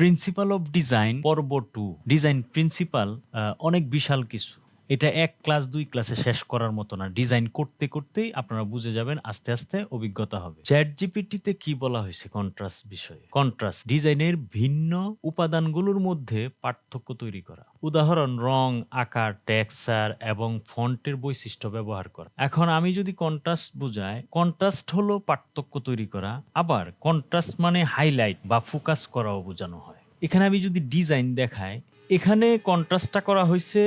Principal of design পর্ব 2 design principal অনেক বিশাল কিছু। এটা ১ ক্লাস ২ ক্লাসে শেষ করার মতো না। ডিজাইন করতে, করতেই আপনারা বুঝে যাবেন আস্তে, আস্তে অভিজ্ঞতা হবে। ChatGPT তে কি বলা হয়েছে কন্ট্রাস্ট বিষয়ে? কন্ট্রাস্ট ডিজাইনের ভিন্ন উপাদানগুলোর মধ্যে পার্থক্য তৈরি করা। উদাহরণ রং, আকার, টেক্সচার এবং ফন্টের বৈশিষ্ট্য ব্যবহার করা। এখন আমি যদি কন্ট্রাস্ট বুঝাই, কন্ট্রাস্ট হলো পার্থক্য তৈরি করা। আবার কন্ট্রাস্ট মানে হাইলাইট বা ফোকাস করাও বোঝানো হয়। এখানে আমি যদি ডিজাইন দেখাই, এখানে কন্ট্রাস্টটা করা হইছে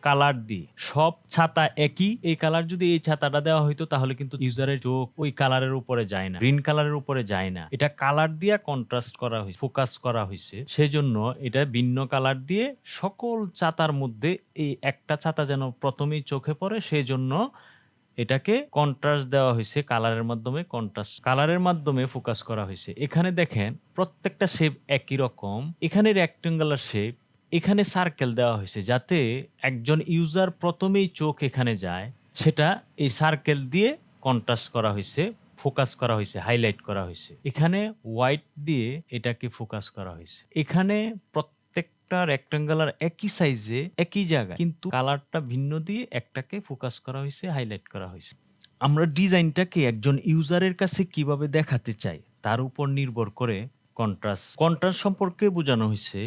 কালার দিয়ে। সব ছাতা একই, এই কালার যদি এই ছাতাটা দেওয়া হইতো তাহলে কিন্তু ইউজারের চোখ ওই কালারের উপরে যায় না, গ্রিন কালারের উপরে যায় না। এটা কালার দিয়া কন্ট্রাস্ট করা হয়েছে, ফোকাস করা হয়েছে। সেজন্য এটা ভিন্ন কালার দিয়ে সকল ছাতার মধ্যে এই একটা ছাতা যেন প্রথমেই চোখে পড়ে, সেজন্য এটাকে কন্ট্রাস্ট দেওয়া হয়েছে কালারের মাধ্যমে, কন্ট্রাস্ট কালারের মাধ্যমে ফোকাস করা হয়েছে। এখানে দেখেন প্রত্যেকটা শেপ একই রকম। এখানে রেক্টেঙ্গুলার শেপ, এখানে সার্কেল দেওয়া হয়েছে যাতে একজন ইউজার প্রথমেই চোখ এখানে যায়, সেটা এই সার্কেল দিয়ে কন্ট্রাস্ট করা হয়েছে, ফোকাস করা হয়েছে, হাইলাইট করা হয়েছে। এখানে হোয়াইট দিয়ে এটাকে ফোকাস করা হয়েছে। এখানে প্রত্যেকটা রেক্টেঙ্গুলার একই সাইজে একই জায়গায়, কিন্তু কালারটা ভিন্ন দিয়ে একটাকে ফোকাস করা হয়েছে, হাইলাইট করা হয়েছে। আমরা ডিজাইনটাকে একজন ইউজারের কাছে কিভাবে দেখাতে চাই তার উপর নির্ভর করে কন্ট্রাস্ট সম্পর্কে বোঝানো হয়েছে।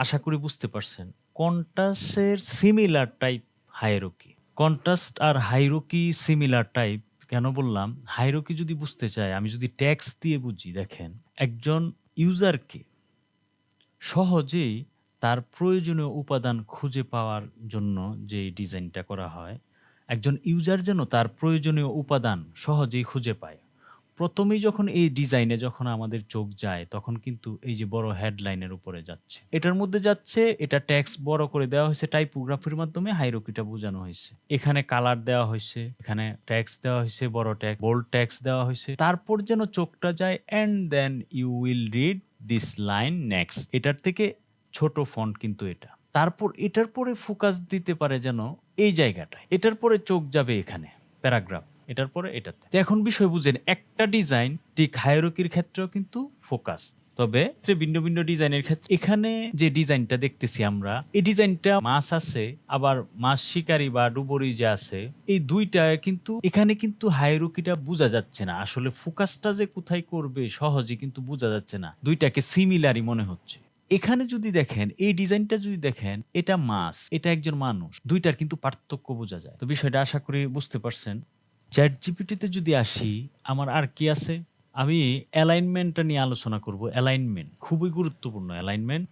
আশা করি বুঝতে পারছেন। কন্ট্রাস্টের সিমিলার টাইপ হায়ারার্কি। কন্ট্রাস্ট আর হায়ারার্কি সিমিলার টাইপ কেন বললাম? হায়ারার্কি যদি বুঝতে চাই, আমি যদি টেক্সট দিয়ে বুঝি, দেখেন একজন ইউজারকে সহজেই তার প্রয়োজনীয় উপাদান খুঁজে পাওয়ার জন্য যে ডিজাইনটা করা হয়, একজন ইউজার যেন তার প্রয়োজনীয় উপাদান সহজেই খুঁজে পায়। প্রথমেই যখন এই ডিজাইনে যখন আমাদের চোখ যায়, তখন কিন্তু এই যে বড় হেডলাইনের উপরে যাচ্ছে। এটার মধ্যে যাচ্ছে, এটা টেক্সট বড় করে দেওয়া হয়েছে, টাইপোগ্রাফির মাধ্যমে হায়ারার্কিটা বোঝানো হয়েছে। এখানে কালার দেওয়া হয়েছে, এখানে টেক্সট দেওয়া হয়েছে, বড় টেক্সট, বোল্ড টেক্সট দেওয়া হয়েছে। তারপর যেন চোখটা যায়, and then you will read this line next. এটার থেকে ছোট ফন্ট কিন্তু এটা। তারপর এটার পরে ফোকাস দিতে পারে যেন এই জায়গাটায়। এটার পরে চোখ যাবে এখানে, প্যারাগ্রাফ। এটার পরে এটাতে। তো এখন বিষয় বুঝেন, একটা ডিজাইন ঠিক হায়ারার্কির ক্ষেত্রেও কিন্তু ফোকাস। তবে ভিন্ন ভিন্ন ডিজাইনের ক্ষেত্রে এখানে যে ডিজাইনটা দেখতেছি আমরা, এই ডিজাইনটা মাছ আছে, আবার মাছ শিকারি বা ডুবুরি যে আছে, এই দুইটা কিন্তু এখানে কিন্তু হায়ারার্কিটা বোঝা যাচ্ছে না। আসলে ফোকাসটা যে কোথায় করবে সহজে কিন্তু বোঝা যাচ্ছে না। দুইটাকে সিমিলারই মনে হচ্ছে। এখানে যদি দেখেন, এই ডিজাইনটা যদি দেখেন, এটা মাছ, এটা একজন মানুষ, দুইটার কিন্তু পার্থক্য বোঝা যায়। তো বিষয়টা আশা করি বুঝতে পারছেন। ChatGPT তে যদি আসি, আমার আর কি আছে? আমি অ্যালাইনমেন্টটা নিয়ে আলোচনা করব। অ্যালাইনমেন্ট খুবই গুরুত্বপূর্ণ।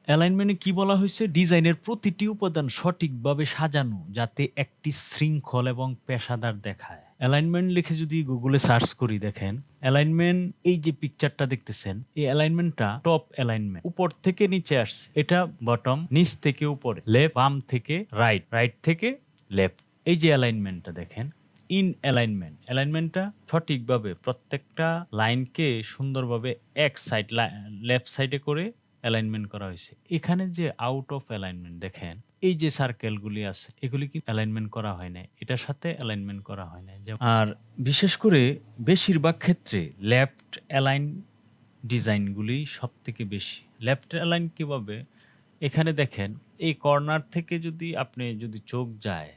অ্যালাইনমেন্টে কি বলা হয়েছে? ডিজাইনের প্রতিটি উপাদান সঠিকভাবে সাজানো যাতে একটি শৃঙ্খল এবং পেশাদার দেখায়। অ্যালাইনমেন্ট লিখে যদি গুগলে সার্চ করি, দেখেন অ্যালাইনমেন্ট, এই যে পিকচারটা দেখতেছেন, এই অ্যালাইনমেন্টটা টপ অ্যালাইনমেন্ট, উপর থেকে নিচে আসছে। এটা বটম, নিচ থেকে উপরে, লেফট, বাম থেকে রাইট, রাইট থেকে লেফট। এই যে অ্যালাইনমেন্টটা দেখেন, ইন অ্যালাইনমেন্টটা সঠিকভাবে প্রত্যেকটা লাইনকে সুন্দরভাবে এক সাইড, লেফট সাইডে করে অ্যালাইনমেন্ট করা হয়েছে। এখানে যে আউট অফ অ্যালাইনমেন্ট দেখেন, এই যে সার্কেলগুলি আছে, এগুলি কি অ্যালাইনমেন্ট করা হয় না, এটার সাথে অ্যালাইনমেন্ট করা হয় না। আর বিশেষ করে বেশিরভাগ ক্ষেত্রে লেফট অ্যালাইন ডিজাইনগুলি সব থেকে বেশি। লেফট অ্যালাইন কিভাবে? এখানে দেখেন, এই কর্নার থেকে যদি আপনি যদি চোখ যায়,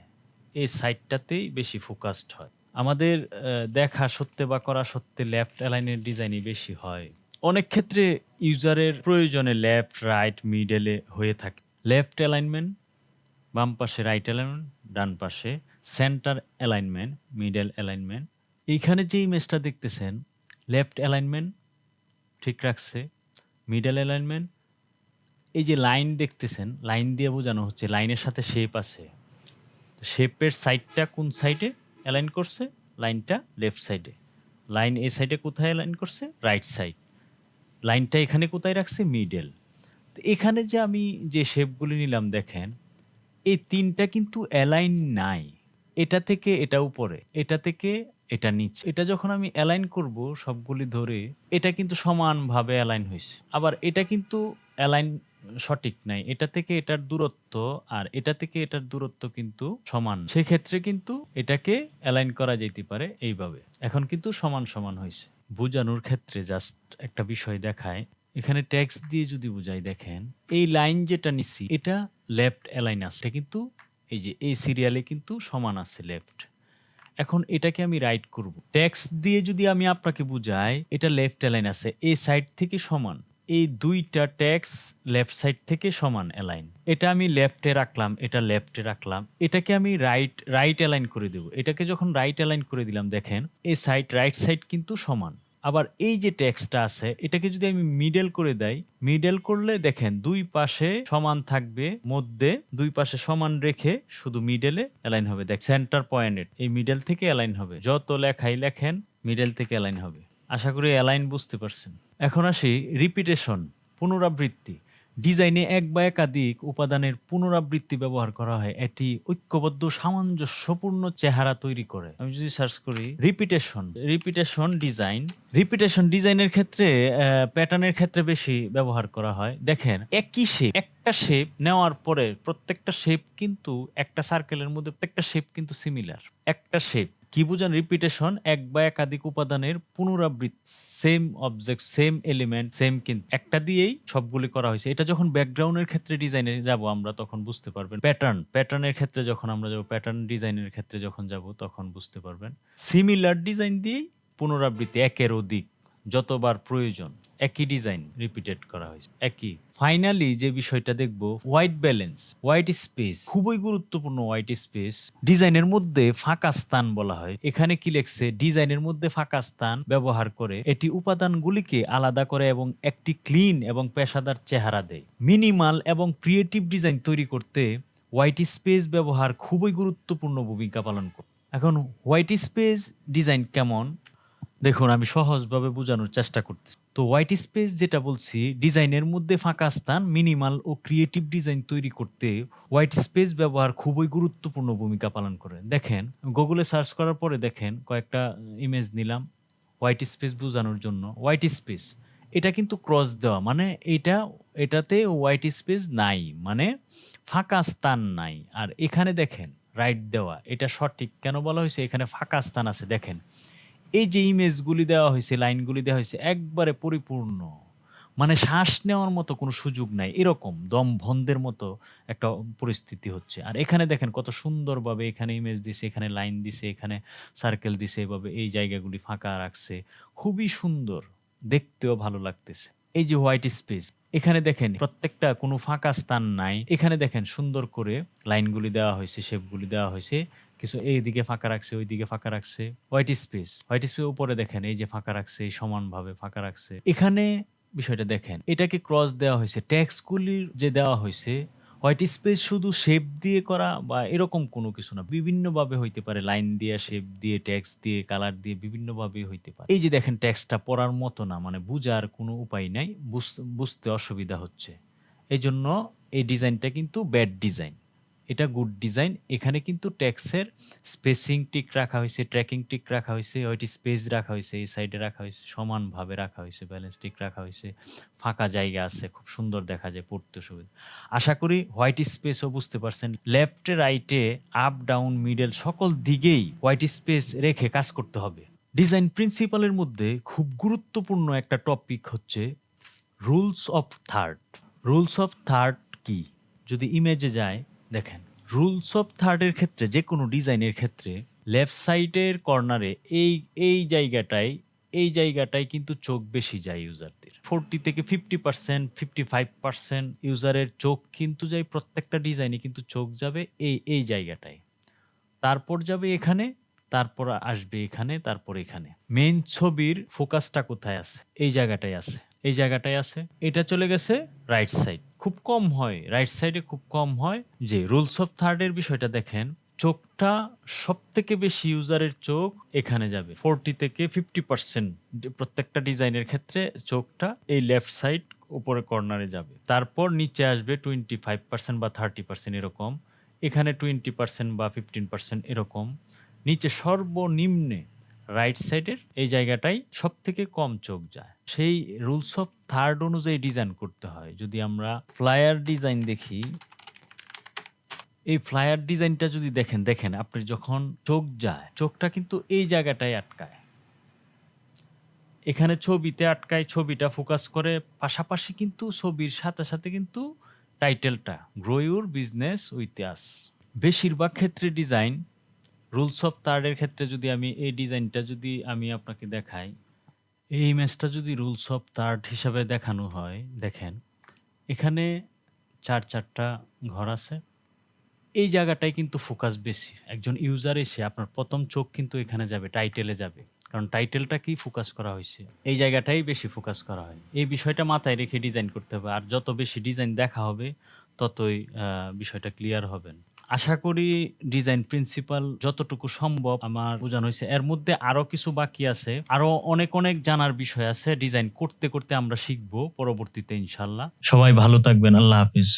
এই সাইডটাতেই বেশি ফোকাসড হয়। আমাদের দেখা সত্ত্বে বা করা সত্ত্বে লেফট অ্যালাইনের ডিজাইনই বেশি হয়। অনেক ক্ষেত্রে ইউজারের প্রয়োজনে লেফট, রাইট, মিডলে হয়ে থাকে। লেফট অ্যালাইনমেন্ট, বাম পাশে রাইট অ্যালাইনমেন্ট, ডান পাশে সেন্টার অ্যালাইনমেন্ট, মিডল অ্যালাইনমেন্ট। এইখানে যে ইমেজটা দেখতেছেন, লেফট অ্যালাইনমেন্ট ঠিক রাখছে, মিডল অ্যালাইনমেন্ট, এই যে লাইন দেখতেছেন, লাইন দিয়ে বোঝানো হচ্ছে, লাইনের সাথে শেপ আছে। শেপের সাইডটা কোন সাইডে অ্যালাইন করছে? লাইনটা লেফট সাইডে। লাইন এই সাইডে কোথায় অ্যালাইন করছে? Right side. লাইনটা এখানে কোথায় রাখছে? মিডল। তো এখানে যে আমি যে শেপগুলি নিলাম, দেখেন এই তিনটা কিন্তু অ্যালাইন নাই। এটা থেকে এটা উপরে, এটা থেকে এটা নিচে। এটা যখন আমি অ্যালাইন করব সবগুলি ধরে, এটা কিন্তু সমানভাবে অ্যালাইন হয়েছে। আবার এটা কিন্তু অ্যালাইন সঠিক নাই। এটা থেকে এটার দূরত্ব আর এটা থেকে এটার দূরত্ব কিন্তু সমান। সেক্ষেত্রে কিন্তু এটাকে অ্যালাইন করা যেতে পারে এইভাবে। এখন কিন্তু সমান সমান হয়েছে। বোঝানোর ক্ষেত্রে জাস্ট একটা বিষয় দেখায়। এখানে টেক্সট দিয়ে যদি বুঝাই, দেখেন এই লাইন যেটা নিচ্ছি এটা লেফট অ্যালাইন আছে, এটা কিন্তু এই যে এই সিরিয়ালে কিন্তু সমান আছে লেফট। এখন এটাকে আমি রাইট করব। টেক্সট দিয়ে যদি আমি আপনাকে বুঝাই, এটা লেফট অ্যালাইন আছে, এই সাইড থেকে সমান, এই দুইটা টেক্সট লেফট সাইড থেকে সমান অ্যালাইন। এটা আমি লেফটে রাখলাম, এটা লেফটে রাখলাম, এটাকে আমি রাইট অ্যালাইন করে দেব। এটাকে যখন রাইট অ্যালাইন করে দিলাম, দেখেন এই সাইড রাইট সাইড কিন্তু সমান। আবার এই যে টেক্সটটা আছে এটাকে যদি আমি মিডল করে দেই, মিডল করলে দেখেন দুই পাশে সমান থাকবে, মধ্যে দুই পাশে সমান রেখে শুধু মিডলে অ্যালাইন হবে। দেখ সেন্টার পয়েন্টেড এই মিডল থেকে অ্যালাইন হবে, যত লেখাই লেখেন মিডল থেকে অ্যালাইন হবে। আশা করি অ্যালাইন বুঝতে পারছেন। এখন আসি রিপিটেশন, পুনরাবৃত্তি। ডিজাইনে এক বা একাধিক উপাদানের পুনরাবৃত্তি ব্যবহার করা হয়, এটি ঐক্যবদ্ধ সামঞ্জস্যপূর্ণ চেহারা তৈরি করে। আমি যদি সার্চ করি রিপিটেশন ডিজাইনের ক্ষেত্রে প্যাটার্নের ক্ষেত্রে বেশি ব্যবহার করা হয়। দেখেন একই শেপ, একটা শেপ নেওয়ার পরে প্রত্যেকটা শেপ কিন্তু একটা সার্কেলের মধ্যে প্রত্যেকটা শেপ কিন্তু সিমিলার। একটা শেপ কি বুঝান? রিপিটেশন এক বা একাধিক উপাদানের পুনরাবৃত্তি, same object same element same, কিন্তু একটা দিয়েই সবগুলি করা হয়েছে। এটা যখন ব্যাকগ্রাউন্ডের ক্ষেত্রে ডিজাইনে যাব আমরা তখন বুঝতে পারবেন। প্যাটার্নের ক্ষেত্রে যখন আমরা যাব, প্যাটার্ন ডিজাইনের ক্ষেত্রে যখন যাব তখন বুঝতে পারবেন। সিমিলার ডিজাইন দিয়েই পুনরাবৃত্তি, একের অধিক যতবার প্রয়োজন একই ডিজাইন রিপিটেড করা হয়েছে একই। ফাইনালি যে বিষয়টা দেখব, হোয়াইট ব্যালেন্স, হোয়াইট স্পেস, খুবই গুরুত্বপূর্ণ। হোয়াইট স্পেস ডিজাইনের মধ্যে ফাঁকা স্থান বলা হয়। এখানে কি লেখছে? ডিজাইনের মধ্যে ফাঁকা স্থান ব্যবহার করে এটি উপাদানগুলিকে আলাদা করে এবং একটি ক্লিন এবং পেশাদার চেহারা দেয়। মিনিমাল এবং ক্রিয়েটিভ ডিজাইন তৈরি করতে হোয়াইট স্পেস ব্যবহার খুবই গুরুত্বপূর্ণ ভূমিকা পালন করে। এখন হোয়াইট স্পেস ডিজাইন কেমন দেখুন, আমি সহজভাবে বোঝানোর চেষ্টা করতেছি। তো হোয়াইট স্পেস যেটা বলছি, ডিজাইনের মধ্যে ফাঁকা স্থান, মিনিমাল ও ক্রিয়েটিভ ডিজাইন তৈরি করতে হোয়াইট স্পেস ব্যবহার খুবই গুরুত্বপূর্ণ ভূমিকা পালন করে। দেখেন গুগলে সার্চ করার পরে দেখেন কয়েকটা ইমেজ নিলাম হোয়াইট স্পেস বোঝানোর জন্য। হোয়াইট স্পেস এটা কিন্তু ক্রস দেওয়া, মানে এটাতে হোয়াইট স্পেস নাই, মানে ফাঁকা স্থান নাই। আর এখানে দেখেন রাইট দেওয়া, এটা সঠিক কেন বলা হয়েছে? এখানে ফাঁকা স্থান আছে। দেখেন এই যে ইমেজগুলি দেওয়া হয়েছে, লাইনগুলি দেওয়া হয়েছে একবারে পরিপূর্ণ, মানে শ্বাস নেওয়ার মতো কোনো সুযোগ নাই, এরকম দম বন্ধের মতো একটা পরিস্থিতি হচ্ছে। আর এখানে দেখেন কত সুন্দরভাবে এখানে ইমেজ দিছে, এখানে লাইন দিছে, এখানে সার্কেল দিছে, এভাবে এই জায়গাগুলি ফাঁকা রাখছে, খুবই সুন্দর, দেখতেও ভালো লাগতেছে। এই যে হোয়াইট স্পেস, এখানে দেখেন প্রত্যেকটা কোনো ফাঁকা স্থান নাই। এখানে দেখেন সুন্দর করে লাইনগুলি দেওয়া হয়েছে, শেপগুলি দেওয়া হয়েছে, কিছু এইদিকে ফাঁকা রাখছে, ওইদিকে ফাঁকা রাখছে। হোয়াইট স্পেস উপরে দেখেন এই যে ফাঁকা রাখছে, সমানভাবে ফাঁকা রাখছে। এখানে বিষয়টা দেখেন, এটাকে ক্রস দেওয়া হয়েছে। টেক্সটগুলির যে দেওয়া হয়েছে, হোয়াইট স্পেস শুধু শেপ দিয়ে করা বা এরকম কোনো কিছু না, বিভিন্নভাবে হইতে পারে। লাইন দিয়ে, শেপ দিয়ে, টেক্সট দিয়ে, কালার দিয়ে বিভিন্নভাবে হইতে পারে। এই যে দেখেন টেক্সটটা পড়ার মতো না, মানে বুঝার কোনো উপায় নাই, বুঝতে অসুবিধা হচ্ছে। এজন্য এই ডিজাইনটা কিন্তু ব্যাড ডিজাইন, এটা গুড ডিজাইন। এখানে কিন্তু টেক্সের স্পেসিং ঠিক রাখা হয়েছে, ট্র্যাকিং ঠিক রাখা হয়েছে, হোয়াইট স্পেস রাখা হয়েছে, এই সাইডে রাখা হয়েছে, সমানভাবে রাখা হয়েছে, ব্যালেন্স ঠিক রাখা হয়েছে, ফাঁকা জায়গা আছে, খুব সুন্দর দেখা যায়, পড়তে সুবিধা। আশা করি হোয়াইট স্পেসও বুঝতে পারছেন। লেফটে রাইটে, আপ ডাউন মিডল সকল দিকেই হোয়াইট স্পেস রেখে কাজ করতে হবে। ডিজাইন প্রিন্সিপালের মধ্যে খুব গুরুত্বপূর্ণ একটা টপিক হচ্ছে rules of third. Rules of third কি? যদি ইমেজে যায় দেখেন, রুলস অফ থার্ডের ক্ষেত্রে যে কোনো ডিজাইনের ক্ষেত্রে লেফট সাইডের কর্নারে এই জায়গাটায় কিন্তু চোখ বেশি যায় ইউজারদের। 40 থেকে 50%, 55% ইউজারের চোখ কিন্তু যায়, প্রত্যেকটা ডিজাইনে কিন্তু চোখ যাবে এই জায়গাটায়, তারপর যাবে এখানে, তারপর আসবে এখানে, তারপর এখানে। মেইন ছবির ফোকাসটা কোথায় আছে? এই জায়গাটায় আছে, এই জায়গাটায় আছে। এটা চলে গেছে রাইট সাইড, খুব কম হয় রাইট সাইডে, খুব কম হয়। যে রুলস অফ থার্ডের বিষয়টা দেখেন, চোখটা সব থেকে বেশি ইউজারের চোখ এখানে যাবে। 40 থেকে 50% প্রত্যেকটা ডিজাইনের ক্ষেত্রে চোখটা এই লেফট সাইড উপরে কর্নারে যাবে। তারপর নিচে আসবে 25% বা 30% এরকম, এখানে 20% বা 15% এরকম। নিচে সর্বনিম্নে রাইট সাইডের এই জায়গাটাই সব থেকে কম চোখ যায়। সেই রুলস অফ থার্ড অনুযায়ী ডিজাইন করতে হয়। যদি আমরা ফ্লায়ার ডিজাইন দেখি, এই ফ্লায়ার ডিজাইনটা যদি দেখেন আপনি যখন চোখ যায়, চোখটা কিন্তু এই জায়গাটায় আটকায়। এখানে ছবিতে আটকায়, ছবিটা ফোকাস করে, পাশাপাশি কিন্তু ছবির সাথে, সাথে কিন্তু টাইটেলটা grow your business with us. বেশিরভাগ ক্ষেত্রে ডিজাইন রুলস অফ থার্ড এর ক্ষেত্রে যদি আমি এই ডিজাইনটা যদি আমি আপনাকে দেখাই, এই ইমেজটা যদি রুলস অফ থার্ড হিসাবে দেখানো হয়, দেখেন এখানে ৪টা ঘর আছে। এই জায়গাটায় কিন্তু ফোকাস বেশি। একজন ইউজার এসে আপনার ১ম চোখ কিন্তু এখানে যাবে, টাইটেলে যাবে। কারণ টাইটেলটাকেই ফোকাস করা হইছে। এই জায়গাটাই বেশি ফোকাস করা হয়। এই বিষয়টা মাথায় রেখে ডিজাইন করতে হবে। আর যত বেশি ডিজাইন দেখা হবে, ততই বিষয়টা ক্লিয়ার হবেন। আশা করি ডিজাইন প্রিন্সিপাল যতটুকু সম্ভব আমার বোঝানো হইছে। এর মধ্যে আরো কিছু বাকি আছে। আরো অনেক জানার বিষয় আছে। ডিজাইন করতে আমরা শিখব পরবর্তীতে ইনশাআল্লাহ। সবাই ভালো থাকবেন। আল্লাহ হাফিজ।